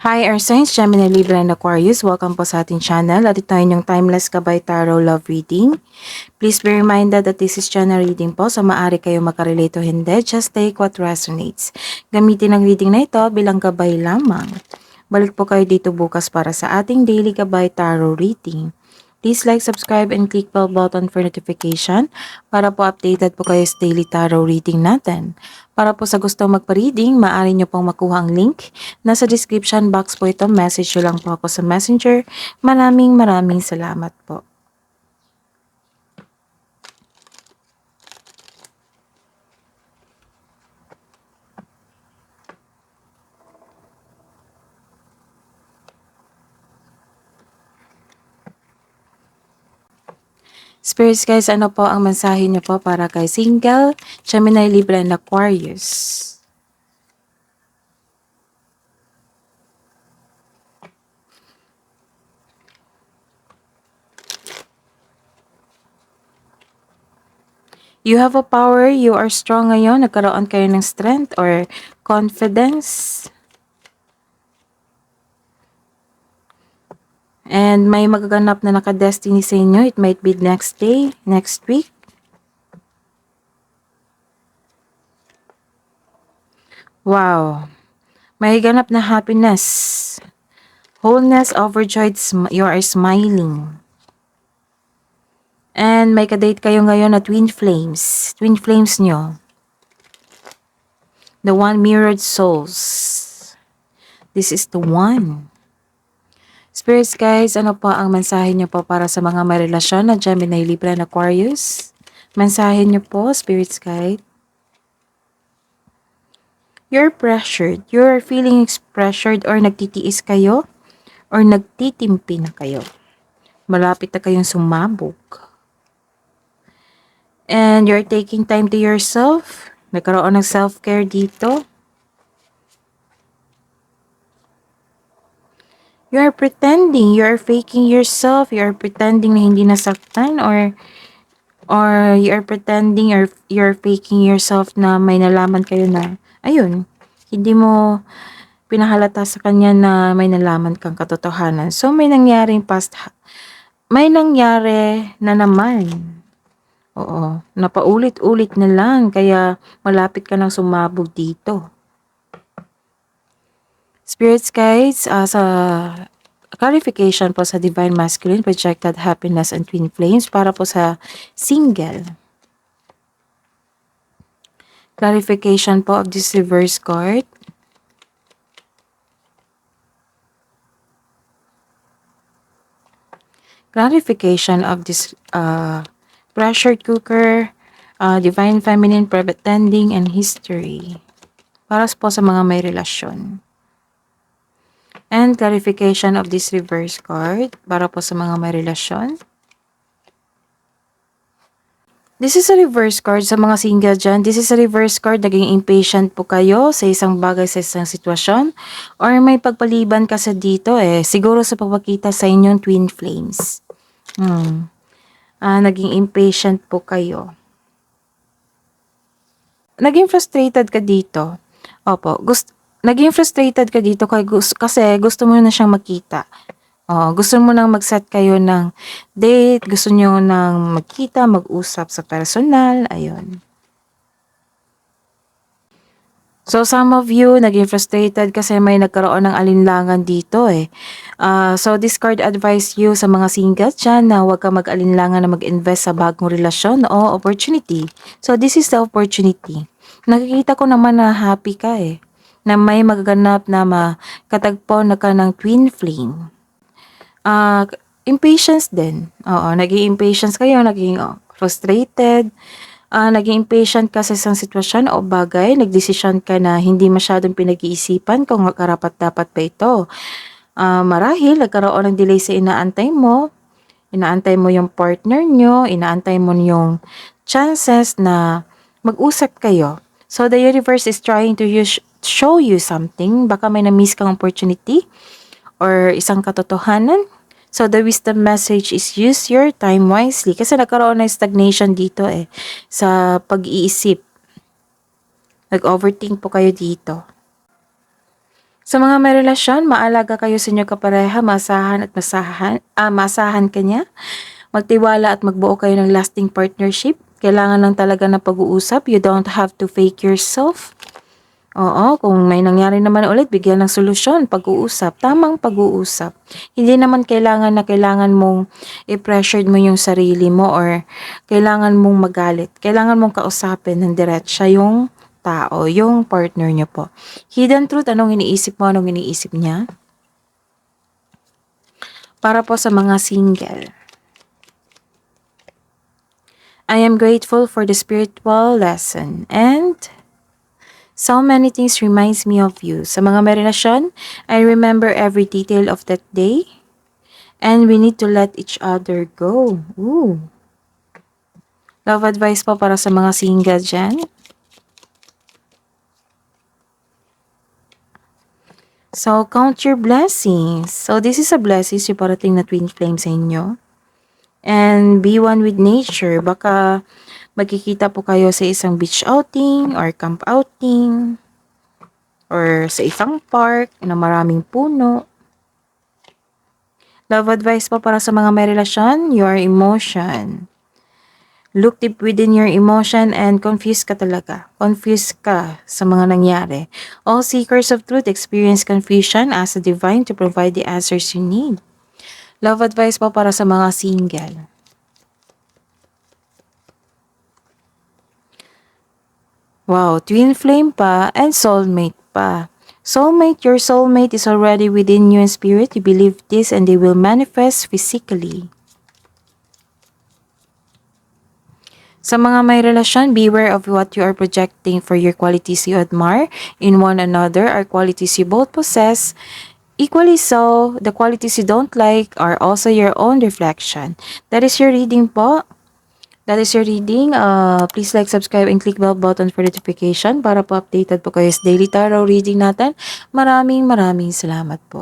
Hi, Earth Signs, Gemini, Libra, and Aquarius. Welcome po sa ating channel. At ito ay yung Timeless Gabay Tarot Love Reading. Please be reminded that this is general reading po, so maaari kayo makarelate o hindi. Just take what resonates. Gamitin ang reading na ito bilang gabay lamang. Balik po kayo dito bukas para sa ating Daily Gabay Tarot Reading. Please like, subscribe, and click bell button for notification para po updated po kayo sa daily tarot reading natin. Para po sa gusto magpa-reading, maaari nyo pong makuha ang link. Nasa description box po ito, message nyo lang po ako sa messenger. Maraming salamat po. Spirits guys, ano po ang mensahe nyo po para kay single, Gemini, Libra, and Aquarius? You have a power, you are strong ngayon, nagkaroon kayo ng strength or confidence. And may magaganap na naka-destiny sa inyo. It might be next day, next week. Wow. May ganap na happiness. Wholeness, overjoyed, you are smiling. And may kadate kayo ngayon na twin flames. Twin flames nyo. The one mirrored souls. This is the one. Spirits guys, ano pa ang mensahe nyo po para sa mga may relasyon na Gemini, Libra, and Aquarius? Mensahe nyo po, Spirits guide. You're pressured. You're feeling pressured or nagtitiis kayo or nagtitimpi na kayo. Malapit na kayong sumabog. And you're taking time to yourself. Nagkaroon ng self-care dito. You're pretending, you're faking yourself, you're pretending na hindi nasaktan or you're pretending or you're faking yourself na may nalaman kayo na, ayun, hindi mo pinahalata sa kanya na may nalaman kang katotohanan. So, may nangyari na naman. Oo, napaulit-ulit na lang, kaya malapit ka nang sumabog dito. Spirits guides, sa clarification po sa Divine Masculine, Projected Happiness, and Twin Flames para po sa single. Clarification po of this reverse card. Clarification of this pressured cooker, Divine Feminine, Pretending, and History. Para po sa mga may relasyon. And clarification of this reverse card para po sa mga may relasyon. This is a reverse card sa mga single dyan. This is a reverse card. Naging impatient po kayo sa isang bagay, sa isang sitwasyon. Or may pagpaliban kasi dito siguro sa pagpakita sa inyong twin flames. Naging impatient po kayo. Naging frustrated ka dito. Opo, naging frustrated ka dito kasi gusto mo na siyang makita. Gusto mo nang mag-set kayo ng date, gusto nyo nang magkita, mag-usap sa personal, ayun. So, some of you naging frustrated kasi may nagkaroon ng alinlangan dito So, this card advise you sa mga single dyan na huwag ka mag-alinlangan na mag-invest sa bagong relasyon o opportunity. So, this is the opportunity. Nakikita ko naman na happy ka na may magaganap na makatagpo na ka ng twin flame. Impatience din. Naging impatience kayo, naging frustrated. Naging impatient ka sa isang sitwasyon o bagay, nagdesisyon ka na hindi masyadong pinag-iisipan kung karapat-dapat ba ito. Marahil, nagkaroon ng delay sa inaantay mo yung partner nyo, inaantay mo yung chances na mag-usap kayo. So, the universe is trying to show you something. Baka may na-miss kang opportunity or isang katotohanan. So, the wisdom message is use your time wisely. Kasi nagkaroon ng stagnation dito sa pag-iisip. Nag-overthink po kayo dito. Sa mga may relasyon, maalaga kayo sa inyong kapareha, masahan ka niya, magtiwala at magbuo kayo ng lasting partnership. Kailangan lang talaga ng pag-uusap. You don't have to fake yourself. Oo, kung may nangyari naman ulit, bigyan ng solusyon, pag-uusap, tamang pag-uusap. Hindi naman kailangan mong i-pressured mo yung sarili mo or kailangan mong magalit. Kailangan mong kausapin ng diretsa yung tao, yung partner niyo po. Hidden truth, anong iniisip mo, anong iniisip niya? Para po sa mga single. I am grateful for the spiritual lesson and so many things reminds me of you. Sa mga may relasyon, I remember every detail of that day and we need to let each other go. Ooh. Love advice po para sa mga single dyan. So, count your blessings. So, this is a blessing yung parating na twin flame sa inyo. And be one with nature. Baka magkikita po kayo sa isang beach outing or camp outing or sa isang park na maraming puno. Love advice po para sa mga may relasyon, your emotion. Look deep within your emotion and confused ka talaga. Confused ka sa mga nangyari. All seekers of truth experience confusion. Ask the divine to provide the answers you need. Love advice po para sa mga single. Wow, twin flame pa and soulmate pa. Soulmate, your soulmate is already within you in spirit. You believe this and they will manifest physically. Sa mga may relasyon, beware of what you are projecting for your qualities you admire in one another are qualities you both possess. Equally so, the qualities you don't like are also your own reflection. That is your reading po. That is your reading. Please like, subscribe, and click bell button for notification para po updated po kayo sa daily tarot reading natin. Maraming salamat po.